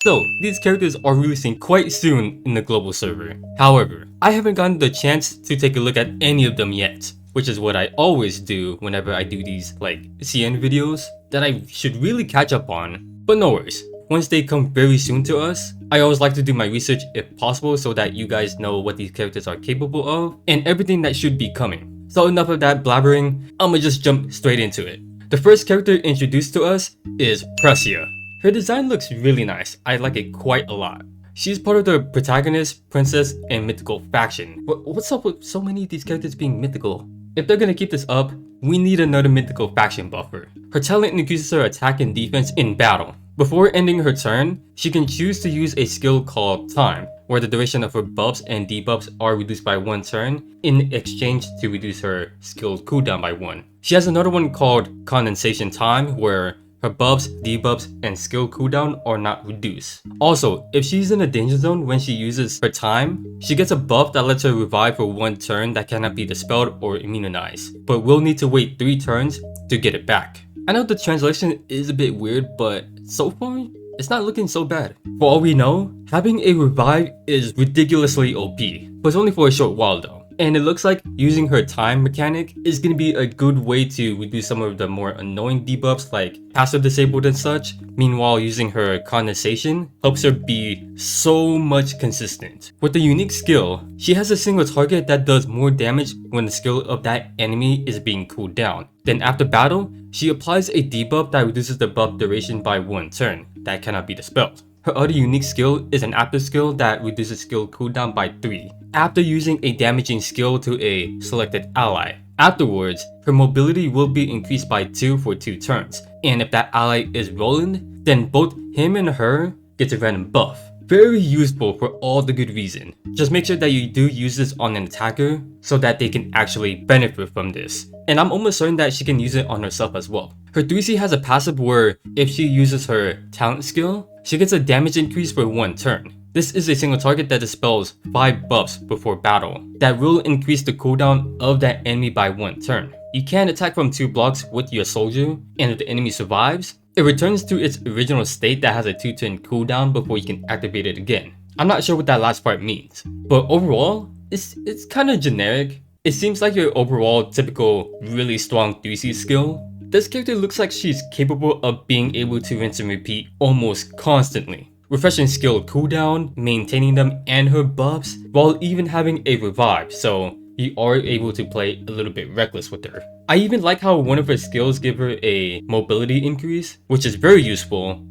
So, these characters are releasing quite soon in the global server. However, I haven't gotten the chance to take a look at any of them yet, which is what I always do whenever I do these like CN videos that I should really catch up on. But no worries, once they come very soon to us, I always like to do my research if possible so that you guys know what these characters are capable of and everything that should be coming. So enough of that blabbering, I'ma just jump straight into it. The first character introduced to us is Precia. Her design looks really nice, I like it quite a lot. She's part of the protagonist, princess, and mythical faction. What's up with so many of these characters being mythical? If they're gonna keep this up, we need another mythical faction buffer. Her talent increases her attack and defense in battle. Before ending her turn, she can choose to use a skill called Time, where the duration of her buffs and debuffs are reduced by 1 turn in exchange to reduce her skill's cooldown by 1. She has another one called Condensation Time, where her buffs, debuffs, and skill cooldown are not reduced. Also, if she's in a danger zone when she uses her time, she gets a buff that lets her revive for 1 turn that cannot be dispelled or immunized, but will need to wait 3 turns to get it back. I know the translation is a bit weird, but so far, it's not looking so bad. For all we know, having a revive is ridiculously OP, but it's only for a short while though. And it looks like using her time mechanic is going to be a good way to reduce some of the more annoying debuffs like passive disabled and such. Meanwhile, using her condensation helps her be so much consistent. With the unique skill, she has a single target that does more damage when the skill of that enemy is being cooled down. Then after battle, she applies a debuff that reduces the buff duration by 1 turn that cannot be dispelled. Her other unique skill is an active skill that reduces skill cooldown by 3 after using a damaging skill to a selected ally. Afterwards, her mobility will be increased by 2 for 2 turns, and if that ally is Roland, then both him and her get a random buff. Very useful for all the good reason. Just make sure that you do use this on an attacker so that they can actually benefit from this. And I'm almost certain that she can use it on herself as well. Her 3C has a passive where if she uses her talent skill, she gets a damage increase for 1 turn. This is a single target that dispels 5 buffs before battle that will increase the cooldown of that enemy by 1 turn. You can attack from 2 blocks with your soldier, and if the enemy survives, it returns to its original state that has a 2-turn cooldown before you can activate it again. I'm not sure what that last part means, but overall, it's kind of generic. It seems like your overall typical really strong 3C skill. This character looks like she's capable of being able to rinse and repeat almost constantly, refreshing skill cooldown, maintaining them and her buffs, while even having a revive, so you are able to play a little bit reckless with her. I even like how one of her skills give her a mobility increase, which is very useful.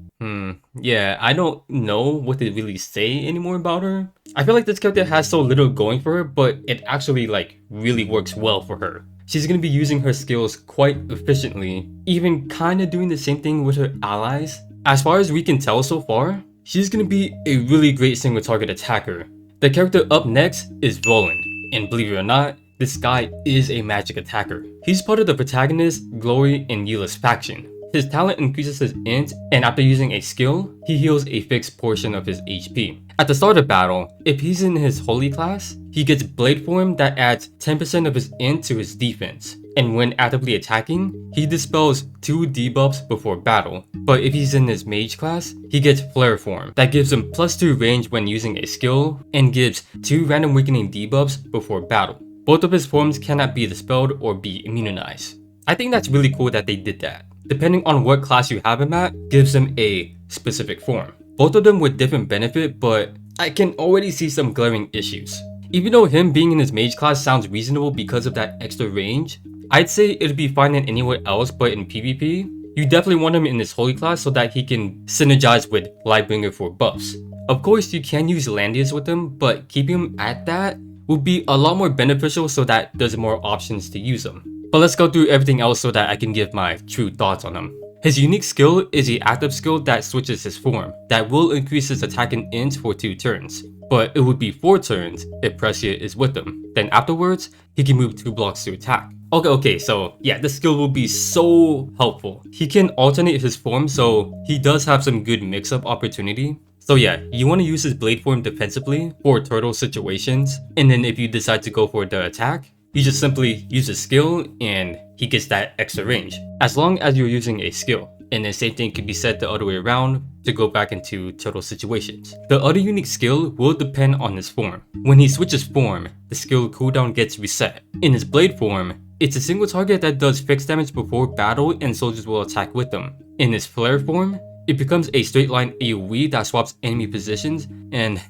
Yeah, I don't know what to really say anymore about her. I feel like this character has so little going for her, but it actually like really works well for her. She's going to be using her skills quite efficiently, even kind of doing the same thing with her allies. As far as we can tell so far, she's going to be a really great single target attacker. The character up next is Roland, and believe it or not, this guy is a magic attacker. He's part of the protagonist, Glory, and Eula's faction. His talent increases his int, and after using a skill, he heals a fixed portion of his HP. At the start of battle, if he's in his holy class, he gets blade form that adds 10% of his int to his defense. And when actively attacking, he dispels 2 debuffs before battle. But if he's in his mage class, he gets flare form that gives him +2 range when using a skill and gives 2 random weakening debuffs before battle. Both of his forms cannot be dispelled or be immunized. I think that's really cool that they did that. Depending on what class you have him at, gives him a specific form. Both of them with different benefit, but I can already see some glaring issues. Even though him being in his mage class sounds reasonable because of that extra range, I'd say it'd be fine in anywhere else but in PvP. You definitely want him in his holy class so that he can synergize with Lightbringer for buffs. Of course, you can use Landius with him, but keeping him at that would be a lot more beneficial so that there's more options to use him. But let's go through everything else so that I can give my true thoughts on him. His unique skill is the active skill that switches his form, that will increase his attack and int for 2 turns. But it would be 4 turns if Precia is with him. Then afterwards, he can move 2 blocks to attack. Okay, so yeah, this skill will be so helpful. He can alternate his form, so he does have some good mix-up opportunity. So yeah, you want to use his blade form defensively for turtle situations, and then if you decide to go for the attack, you just simply use a skill and he gets that extra range, as long as you're using a skill. and the same thing could be said the other way around to go back into turtle situations. The other unique skill will depend on his form. When he switches form, the skill cooldown gets reset. In his blade form, it's a single target that does fixed damage before battle and soldiers will attack with them. In his flare form, it becomes a straight line AoE that swaps enemy positions and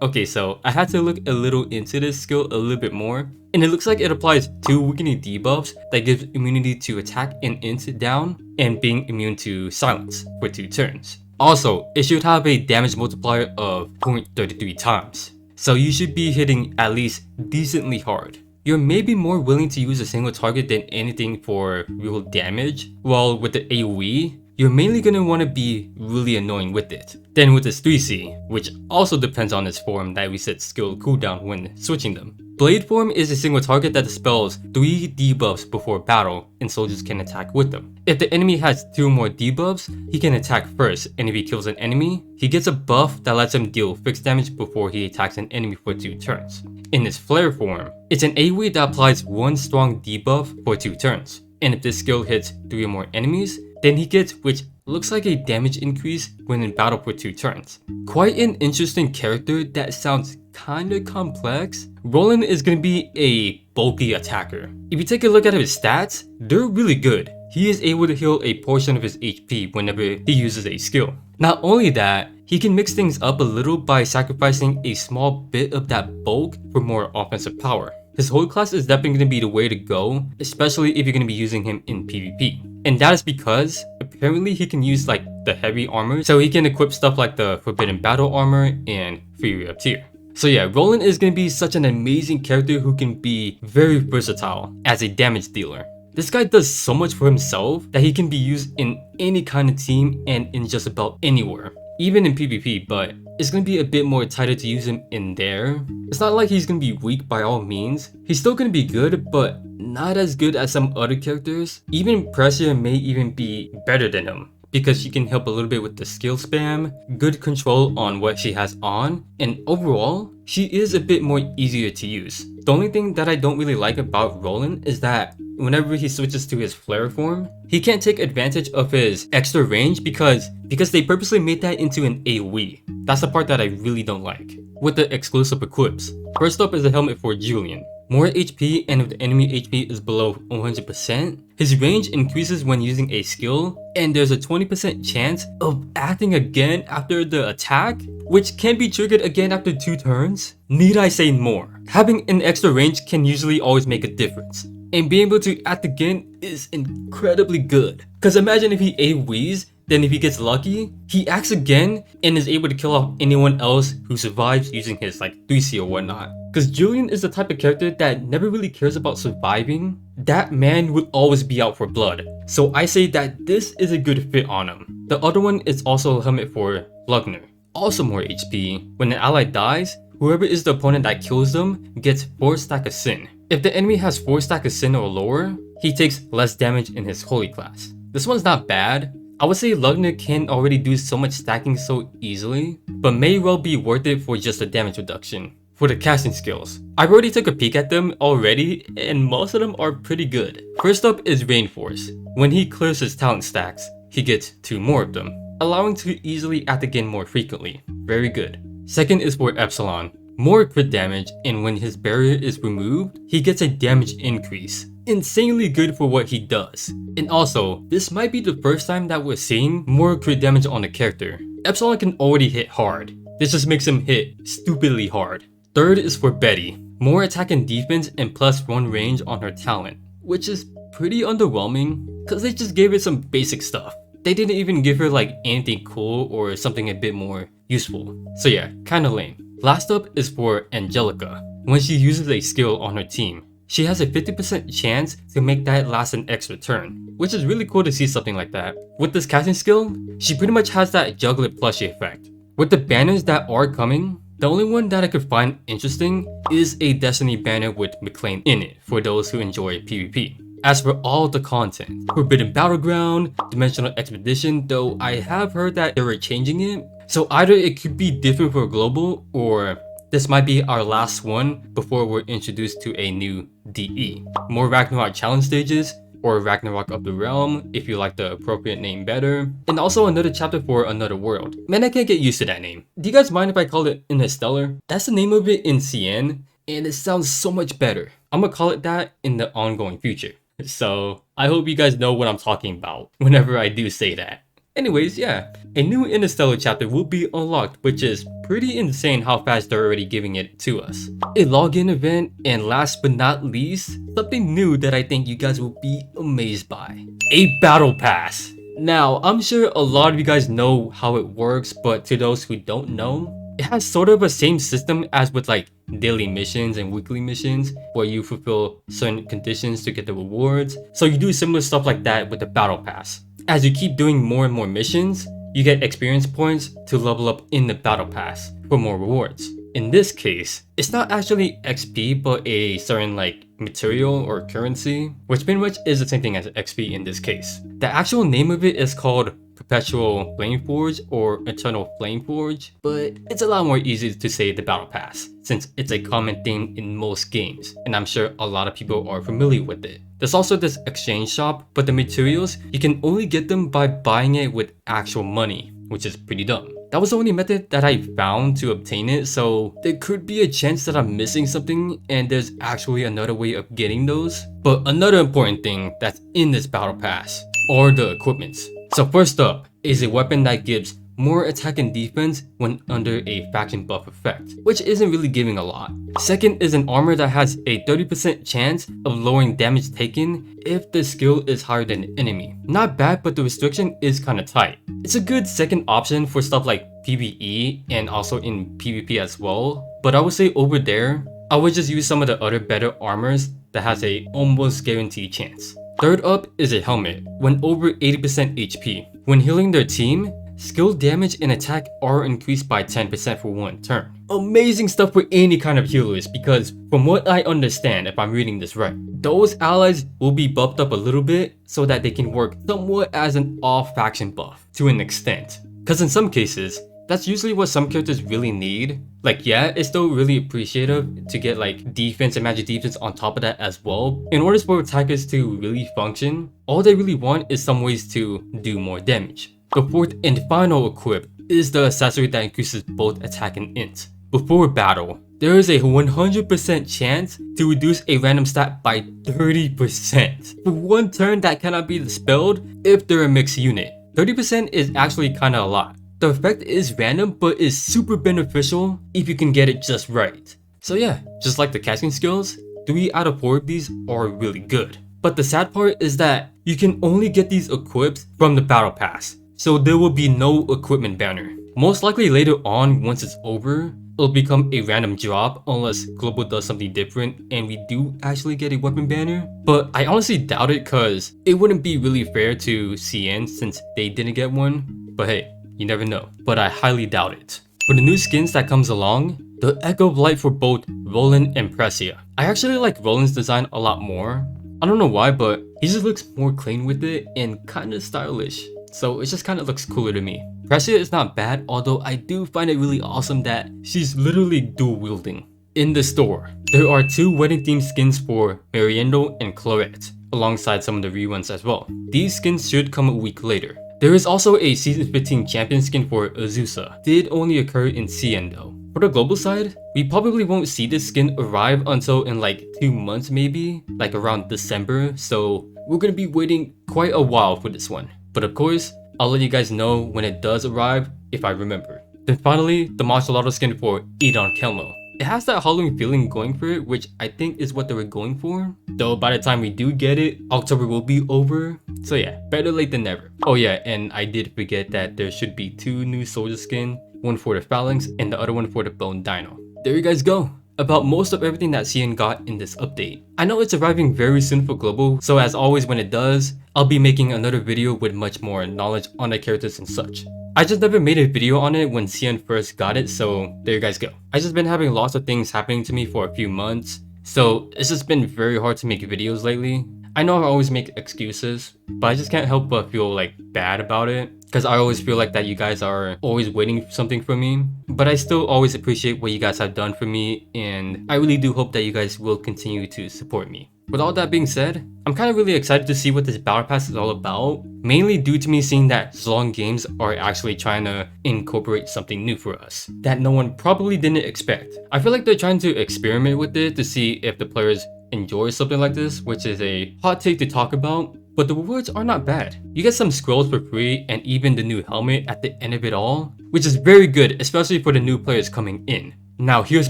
okay, so I had to look a little into this skill a little bit more, and it looks like it applies 2 weakening debuffs that gives immunity to attack and int down, and being immune to silence for 2 turns. Also, it should have a damage multiplier of 0.33 times, so you should be hitting at least decently hard. You're maybe more willing to use a single target than anything for real damage, while with the AoE, you're mainly going to want to be really annoying with it. Then with his 3C, which also depends on his form that resets skill cooldown when switching them. Blade form is a single target that dispels 3 debuffs before battle and soldiers can attack with them. If the enemy has 2 more debuffs, he can attack first, and if he kills an enemy, he gets a buff that lets him deal fixed damage before he attacks an enemy for 2 turns. In his flare form, it's an AoE that applies 1 strong debuff for 2 turns, and if this skill hits 3 or more enemies, then he gets which looks like a damage increase when in battle for 2 turns. Quite an interesting character that sounds kinda complex. Roland is gonna be a bulky attacker. If you take a look at his stats, they're really good. He is able to heal a portion of his HP whenever he uses a skill. Not only that, he can mix things up a little by sacrificing a small bit of that bulk for more offensive power. His hold class is definitely going to be the way to go, especially if you're going to be using him in PvP. And that is because apparently he can use like the heavy armor, so he can equip stuff like the Forbidden Battle Armor and Fury of Tyr. So yeah, Roland is going to be such an amazing character who can be very versatile as a damage dealer. This guy does so much for himself that he can be used in any kind of team and in just about anywhere, even in PvP, but it's going to be a bit more tighter to use him in there. It's not like he's going to be weak by all means. He's still going to be good, but not as good as some other characters. Even Precia may even be better than him, because she can help a little bit with the skill spam, good control on what she has on, and overall, she is a bit more easier to use. The only thing that I don't really like about Roland is that whenever he switches to his flare form, he can't take advantage of his extra range because they purposely made that into an AoE. That's the part that I really don't like. With the exclusive equips, first up is the helmet for Julian. More HP, and if the enemy HP is below 100%, his range increases when using a skill, and there's a 20% chance of acting again after the attack, which can be triggered again after 2 turns. Need I say more? Having an extra range can usually always make a difference, and being able to act again is incredibly good. Cause imagine if he AoEs, then if he gets lucky, he acts again and is able to kill off anyone else who survives using his like 3C or whatnot. Cause Julian is the type of character that never really cares about surviving. That man would always be out for blood. So I say that this is a good fit on him. The other one is also a helmet for Lugner. Also more HP. When an ally dies, whoever is the opponent that kills them gets 4 stack of sin. If the enemy has 4 stack of sin or lower, he takes less damage in his holy class. This one's not bad. I would say Lugner can already do so much stacking so easily, but may well be worth it for just the damage reduction. For the casting skills, I've already took a peek at them already, and most of them are pretty good. First up is Rainforce. When he clears his talent stacks, he gets 2 more of them, allowing to easily act again more frequently. Very good. Second is for Epsilon. More crit damage, and when his barrier is removed, he gets a damage increase. Insanely good for what he does. And also, this might be the first time that we're seeing more crit damage on a character. Epsilon can already hit hard. This just makes him hit stupidly hard. Third is for Betty. More attack and defense and +1 range on her talent, which is pretty underwhelming because they just gave her some basic stuff. They didn't even give her like anything cool or something a bit more useful. So yeah, kinda lame. Last up is for Angelica. When she uses a skill on her team, she has a 50% chance to make that last an extra turn, which is really cool to see something like that. With this casting skill, she pretty much has that juggler plushie effect. With the banners that are coming, the only one that I could find interesting is a Destiny banner with McLean in it for those who enjoy PvP. As for all the content, Forbidden Battleground, Dimensional Expedition, though I have heard that they were changing it, so either it could be different for global or this might be our last one before we're introduced to a new DE. More Ragnarok challenge stages, or Ragnarok of the Realm, if you like the appropriate name better, and also another chapter for Another World. Man, I can't get used to that name. Do you guys mind if I call it Interstellar? That's the name of it in CN, and it sounds so much better. I'm gonna call it that in the ongoing future. So I hope you guys know what I'm talking about whenever I do say that. Anyways, yeah, a new Interstellar chapter will be unlocked, which is pretty insane how fast they're already giving it to us. A login event, and last but not least, something new that I think you guys will be amazed by. A battle pass. Now, I'm sure a lot of you guys know how it works, but to those who don't know, it has sort of the same system as with like daily missions and weekly missions where you fulfill certain conditions to get the rewards. So you do similar stuff like that with the battle pass. As you keep doing more and more missions, you get experience points to level up in the battle pass for more rewards. In this case, it's not actually XP but a certain like material or currency, which pretty much is the same thing as XP in this case. The actual name of it is called Perpetual Flameforge or Eternal Flameforge, but it's a lot more easy to say the battle pass since it's a common thing in most games, and I'm sure a lot of people are familiar with it. There's also this exchange shop, but the materials, you can only get them by buying it with actual money, which is pretty dumb. That was the only method that I found to obtain it, so there could be a chance that I'm missing something and there's actually another way of getting those. But another important thing that's in this battle pass are the equipments. So first up is a weapon that gives more attack and defense when under a faction buff effect, which isn't really giving a lot. Second is an armor that has a 30% chance of lowering damage taken if the skill is higher than the enemy. Not bad, but the restriction is kinda tight. It's a good second option for stuff like PvE and also in PvP as well, but I would say over there, I would just use some of the other better armors that has a almost guaranteed chance. Third up is a helmet when over 80% HP. When healing their team, skill damage and attack are increased by 10% for one turn. Amazing stuff for any kind of healers because from what I understand, if I'm reading this right, those allies will be buffed up a little bit so that they can work somewhat as an off-faction buff to an extent. Because in some cases, that's usually what some characters really need. Like yeah, it's still really appreciative to get like defense and magic defense on top of that as well. In order for attackers to really function, all they really want is some ways to do more damage. The fourth and final equip is the accessory that increases both attack and int. Before battle, there is a 100% chance to reduce a random stat by 30%. For one turn that cannot be dispelled if they're a mixed unit. 30% is actually kinda a lot. The effect is random but is super beneficial if you can get it just right. So yeah, just like the casting skills, 3 out of 4 of these are really good. But the sad part is that you can only get these equips from the battle pass. So there will be no equipment banner. Most likely later on, once it's over, it'll become a random drop unless Global does something different and we do actually get a weapon banner. But I honestly doubt it because it wouldn't be really fair to CN since they didn't get one. But hey, you never know. But I highly doubt it. For the new skins that comes along, the Echo of Light for both Roland and Precia. I actually like Roland's design a lot more. I don't know why, but he just looks more clean with it and kinda stylish. So it just kinda looks cooler to me. Precia is not bad, although I do find it really awesome that she's literally dual wielding. In the store, there are 2 wedding themed skins for Mariendo and Chloette, alongside some of the reruns as well. These skins should come a week later. There is also a Season 15 champion skin for Azusa. Did only occur in CN though. For the global side, we probably won't see this skin arrive until in like 2 months maybe, like around December, so we're gonna be waiting quite a while for this one. But of course, I'll let you guys know when it does arrive if I remember. Then finally, the martial arts skin for Edon Kelmo. It has that Halloween feeling going for it, which I think is what they were going for. Though by the time we do get it, October will be over. So yeah, better late than never. Oh yeah, and I did forget that there should be 2 new soldier skin, one for the Phalanx and the other one for the Bone Dino. There you guys go. About most of everything that CN got in this update. I know it's arriving very soon for global, so as always when it does, I'll be making another video with much more knowledge on the characters and such. I just never made a video on it when CN first got it, so there you guys go. I just been having lots of things happening to me for a few months, so it's just been very hard to make videos lately. I know I always make excuses, but I just can't help but feel like bad about it. because I always feel like that you guys are always waiting for something from me. But I still always appreciate what you guys have done for me, and I really do hope that you guys will continue to support me. With all that being said, I'm kind of really excited to see what this Battle Pass is all about, mainly due to me seeing that Epsilon Games are actually trying to incorporate something new for us that no one probably didn't expect. I feel like they're trying to experiment with it to see if the players enjoy something like this, which is a hot take to talk about, but the rewards are not bad. You get some scrolls for free and even the new helmet at the end of it all, which is very good, especially for the new players coming in. Now here's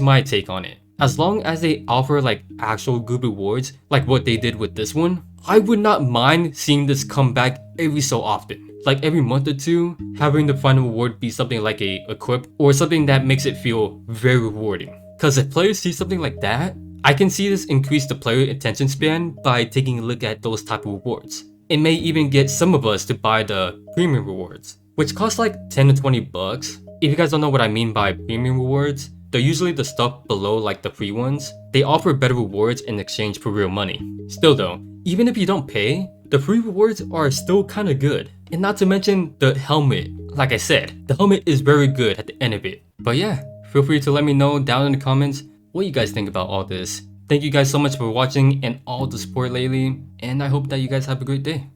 my take on it. As long as they offer like actual good rewards, like what they did with this one, I would not mind seeing this come back every so often. Like every month or two, having the final reward be something like a equip or something that makes it feel very rewarding. Cause if players see something like that, I can see this increase the player attention span by taking a look at those type of rewards. It may even get some of us to buy the premium rewards, which cost like 10 to 20 bucks. If you guys don't know what I mean by premium rewards, they're usually the stuff below like the free ones. They offer better rewards in exchange for real money. Still though, even if you don't pay, the free rewards are still kinda good. And not to mention the helmet. Like I said, the helmet is very good at the end of it. But yeah, feel free to let me know down in the comments what you guys think about all this. Thank you guys so much for watching and all the support lately, and I hope that you guys have a great day.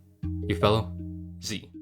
Your fellow Z.